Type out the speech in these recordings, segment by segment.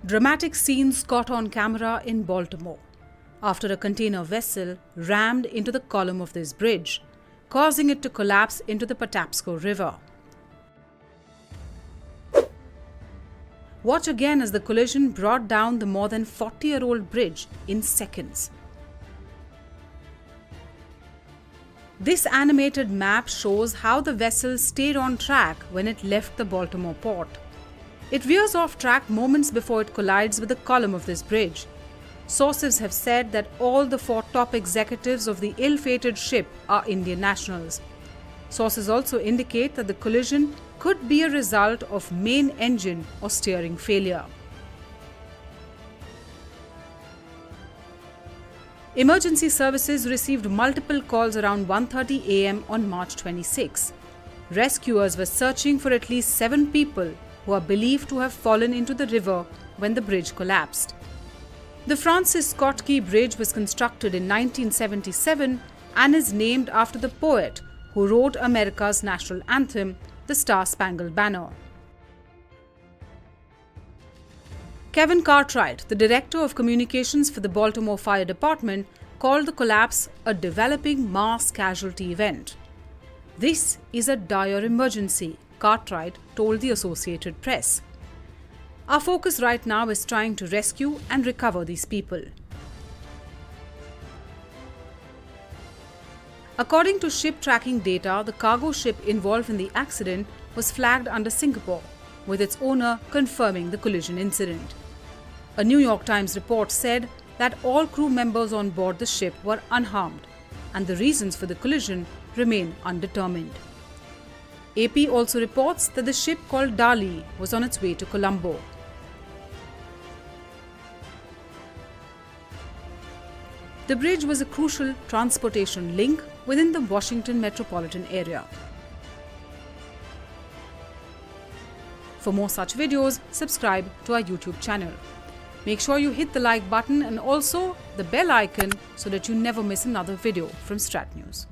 Dramatic scenes caught on camera in Baltimore after a container vessel rammed into the column of this bridge, causing it to collapse into the Patapsco River. Watch again as the collision brought down the more than 40-year-old bridge in seconds. This animated map shows how the vessel stayed on track when it left the Baltimore port. It veers off track moments before it collides with the column of this bridge. Sources have said that all the 4 top executives of the ill-fated ship are Indian nationals. Sources also indicate that the collision could be a result of main engine or steering failure. Emergency services received multiple calls around 1:30 a.m. on March 26. Rescuers were searching for at least 7 people who are believed to have fallen into the river when the bridge collapsed. The Francis Scott Key Bridge was constructed in 1977 and is named after the poet who wrote America's national anthem, the Star-Spangled Banner. Kevin Cartwright, the director of communications for the Baltimore Fire Department, called the collapse a developing mass casualty event. "This is a dire emergency," Cartwright told the Associated Press. "Our focus right now is trying to rescue and recover these people." According to ship tracking data, the cargo ship involved in the accident was flagged under Singapore, with its owner confirming the collision incident. A New York Times report said that all crew members on board the ship were unharmed, and the reasons for the collision remain undetermined. AP also reports that the ship called Dali was on its way to Colombo. The bridge was a crucial transportation link within the Washington metropolitan area. For more such videos, subscribe to our YouTube channel. Make sure you hit the like button and also the bell icon so that you never miss another video from Strat News.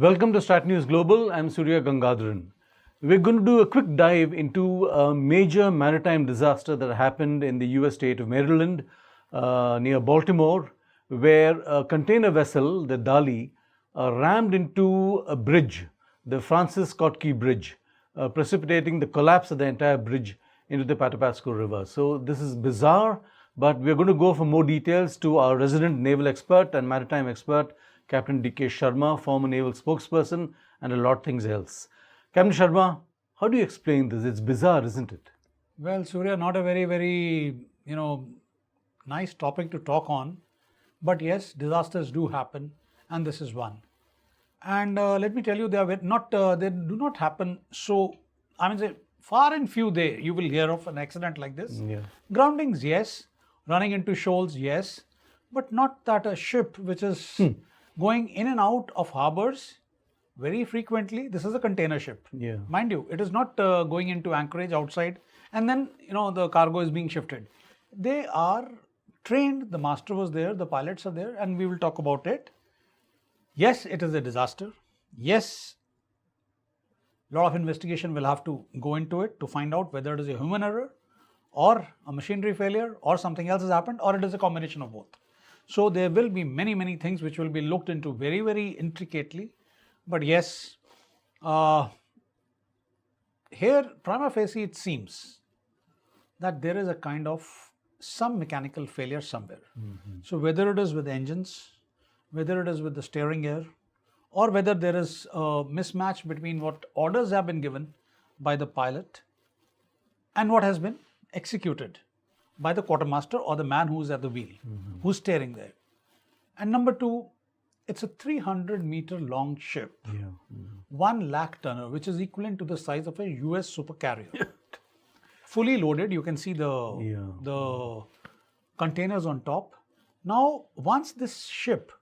Welcome to Strat News Global. I'm Surya Gangadharan. We're going to do a quick dive into a major maritime disaster that happened in the US state of Maryland near Baltimore, where a container vessel, the Dali, rammed into a bridge, the Francis Scott Key Bridge, precipitating the collapse of the entire bridge into the Patapsco River. So this is bizarre, but we're going to go for more details to our resident naval expert and maritime expert, Captain D.K. Sharma, former naval spokesperson, and a lot of things else. Captain Sharma, how do you explain this? It's bizarre, isn't it? Well, Surya, not a very, nice topic to talk on. But yes, disasters do happen, and this is one. And let me tell you, they do not happen so, far and few you will hear of an accident like this. Yeah. Groundings, yes. Running into shoals, yes. But not that a ship which is going in and out of harbors very frequently. This is a container ship. Yeah. Mind you, it is not going into anchorage outside and then, the cargo is being shifted. They are trained, the master was there, the pilots are there, and we will talk about it. Yes, it is a disaster. Yes, a lot of investigation will have to go into it to find out whether it is a human error or a machinery failure or something else has happened or it is a combination of both. So there will be many things which will be looked into very intricately. But yes, here prima facie it seems that there is a kind of some mechanical failure somewhere. So whether it is with engines, whether it is with the steering gear, or whether there is a mismatch between what orders have been given by the pilot and what has been executed by the quartermaster or the man who's at the wheel, who's steering there. And number 2, it's a 300-meter long ship, 1 lakh tonner, which is equivalent to the size of a US supercarrier. Fully loaded, you can see the containers on top. Now, once this ship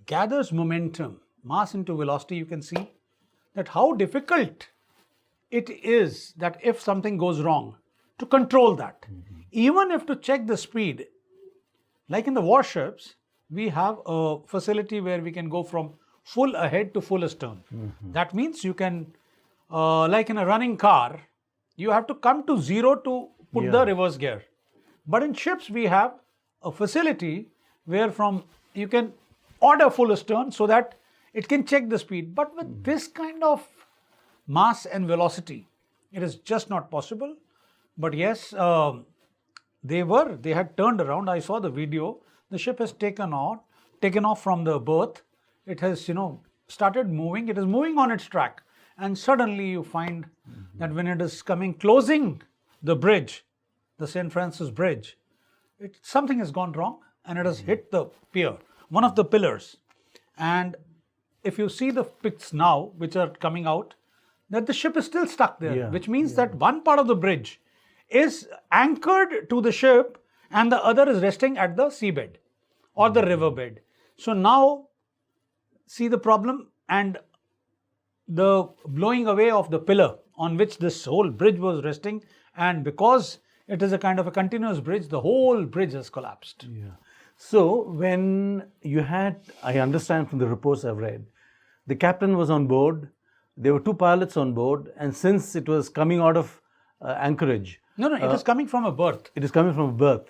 gathers momentum, mass into velocity, you can see that how difficult it is that if something goes wrong, to control that. Even if to check the speed, like in the warships, we have a facility where we can go from full ahead to full astern. That means you can, like in a running car, you have to come to zero to put the reverse gear. But in ships, we have a facility where from you can order full astern so that it can check the speed. But with this kind of mass and velocity, it is just not possible. But yes, they had turned around. I saw the video. The ship has taken off from the berth. It has, started moving. It is moving on its track. And suddenly you find that when it is closing the bridge, the St. Francis Bridge, something has gone wrong and it has hit the pier, one of the pillars. And if you see the pics now, which are coming out, that the ship is still stuck there, which means that one part of the bridge is anchored to the ship and the other is resting at the seabed or the riverbed. So now, see the problem and the blowing away of the pillar on which this whole bridge was resting, and because it is a kind of a continuous bridge, the whole bridge has collapsed. Yeah. So when you had, I understand from the reports I've read, the captain was on board, there were 2 pilots on board, and since it was coming out of anchorage. No, it is coming from a berth. It is coming from a berth.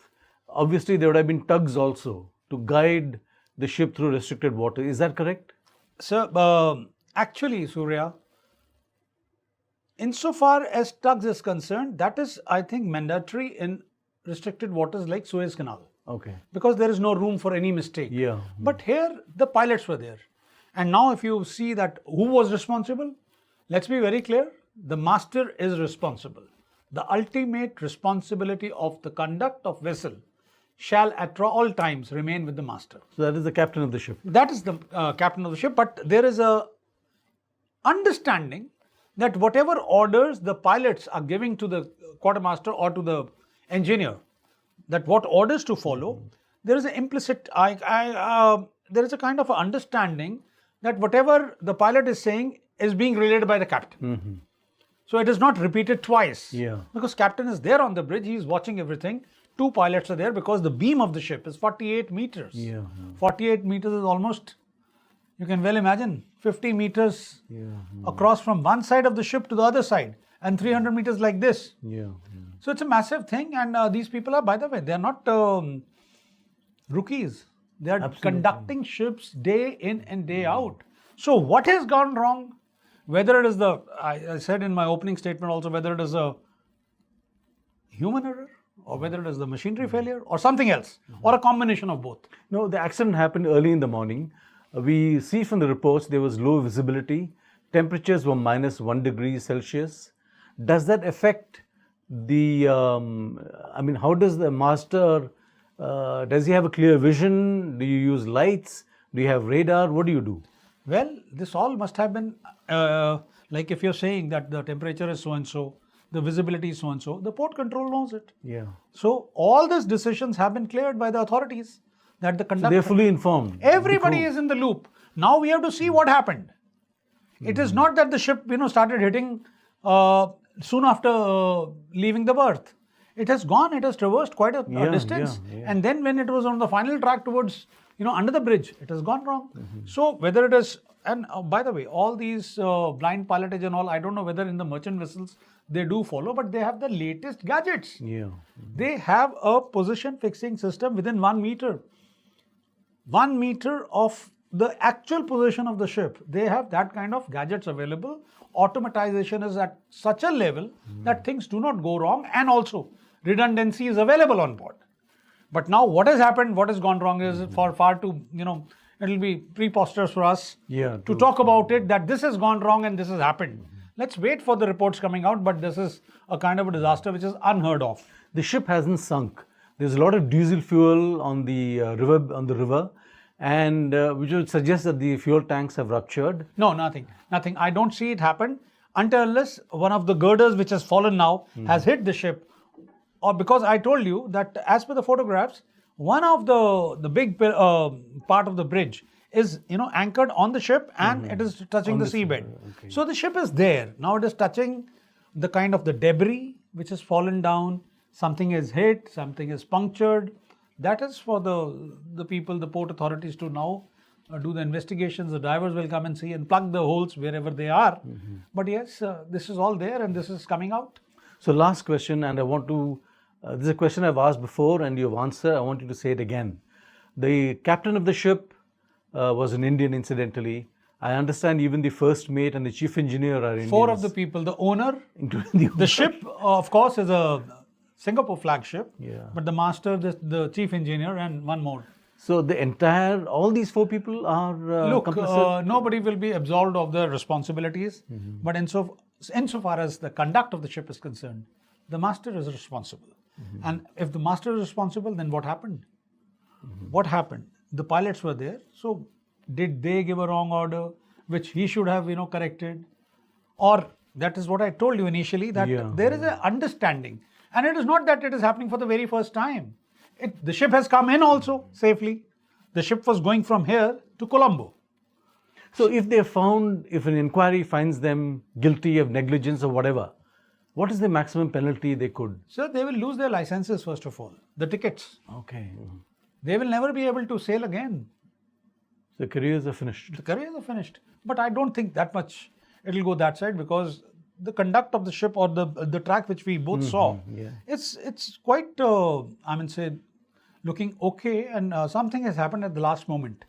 Obviously, there would have been tugs also to guide the ship through restricted water. Is that correct? So, actually, Surya, insofar as tugs is concerned, that is, I think, mandatory in restricted waters like Suez Canal. Okay. Because there is no room for any mistake. Yeah. But here, the pilots were there. And now if you see that who was responsible, let's be very clear, the master is responsible. The ultimate responsibility of the conduct of vessel shall at all times remain with the master. So that is the captain of the ship. That is the captain of the ship, but there is a understanding that whatever orders the pilots are giving to the quartermaster or to the engineer, that what orders to follow, there is an implicit, there is a kind of a understanding that whatever the pilot is saying is being relayed by the captain. So it is not repeated twice. Because captain is there on the bridge, he is watching everything. 2 pilots are there because the beam of the ship is 48 meters. 48 meters is almost, you can well imagine, 50 meters across from one side of the ship to the other side, and 300 meters like this. So it's a massive thing, and these people are, by the way, they are not rookies. They are conducting ships day in and day out. So what has gone wrong? Whether it is I said in my opening statement also, whether it is a human error or whether it is the machinery failure or something else, or a combination of both. No, the accident happened early in the morning. We see from the reports there was low visibility. Temperatures were -1 degree Celsius. Does that affect the, how does the master, does he have a clear vision? Do you use lights? Do you have radar? What do you do? Well, this all must have been, like if you're saying that the temperature is so-and-so, the visibility is so-and-so, the port control knows it. So all these decisions have been cleared by the authorities. That the conductor, they're fully informed. Everybody is in the loop. Now we have to see what happened. It is not that the ship, started hitting soon after leaving the berth. It has gone, it has traversed quite a distance. And then when it was on the final track towards, under the bridge, it has gone wrong. So whether it is, and by the way, all these blind pilotage and all, I don't know whether in the merchant vessels they do follow, but they have the latest gadgets. They have a position fixing system within 1 meter. 1 meter of the actual position of the ship. They have that kind of gadgets available. Automatization is at such a level that things do not go wrong, and also redundancy is available on board. But now what has happened, what has gone wrong is far too, it will be preposterous for us to talk about it, that this has gone wrong and this has happened. Let's wait for the reports coming out, but this is a kind of a disaster which is unheard of. The ship hasn't sunk. There's a lot of diesel fuel on the river, and which would suggest that the fuel tanks have ruptured. No, nothing. I don't see it happen until unless one of the girders which has fallen now has hit the ship, or because I told you that as per the photographs, one of the big part of the bridge is anchored on the ship and it is touching the seabed. Okay. So the ship is there. Now it is touching the kind of the debris which has fallen down. Something is hit, something is punctured. That is for the people, the port authorities to now do the investigations. The divers will come and see and plug the holes wherever they are. But yes, this is all there and this is coming out. So last question, and I want to, this is a question I've asked before and you've answered. I want you to say it again. The captain of the ship was an Indian, incidentally. I understand even the first mate and the chief engineer are Indians. 4 of the people, the owner, including the ship, of course, is a Singapore flagship, Yeah. but the master, the chief engineer, and one more. So all these 4 people are complicit? Nobody will be absolved of their responsibilities, but insofar as the conduct of the ship is concerned, the master is responsible. And if the master is responsible, then what happened? What happened? The pilots were there, so did they give a wrong order, which he should have, corrected? Or that is what I told you initially, that there is an understanding. And it is not that it is happening for the very first time. The ship has come in also safely. The ship was going from here to Colombo. So if an inquiry finds them guilty of negligence or whatever, what is the maximum penalty they could? So they will lose their licenses first of all, the tickets. Okay. They will never be able to sail again. The careers are finished. The careers are finished. But I don't think that much it will go that side, because the conduct of the ship or the track which we both saw, it's quite, looking okay, and something has happened at the last moment.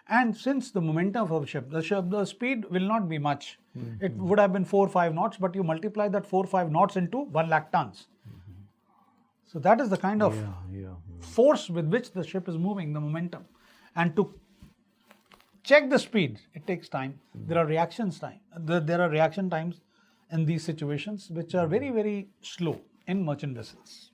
And since the momentum of the speed will not be much. It would have been 4 or 5 knots, but you multiply that 4 or 5 knots into 1 lakh tons. So that is the kind of force with which the ship is moving, the momentum. And to check the speed, it takes time. There are reaction times in these situations which are very, very slow in merchant vessels.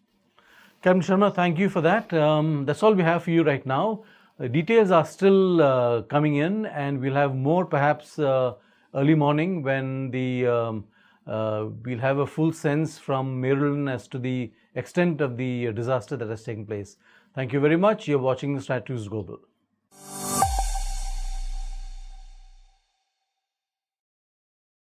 Captain Sharma, thank you for that. That's all we have for you right now. Details are still coming in, and we'll have more perhaps early morning when we'll have a full sense from Maryland as to the extent of the disaster that has taken place. Thank you very much. You're watching Star News Global.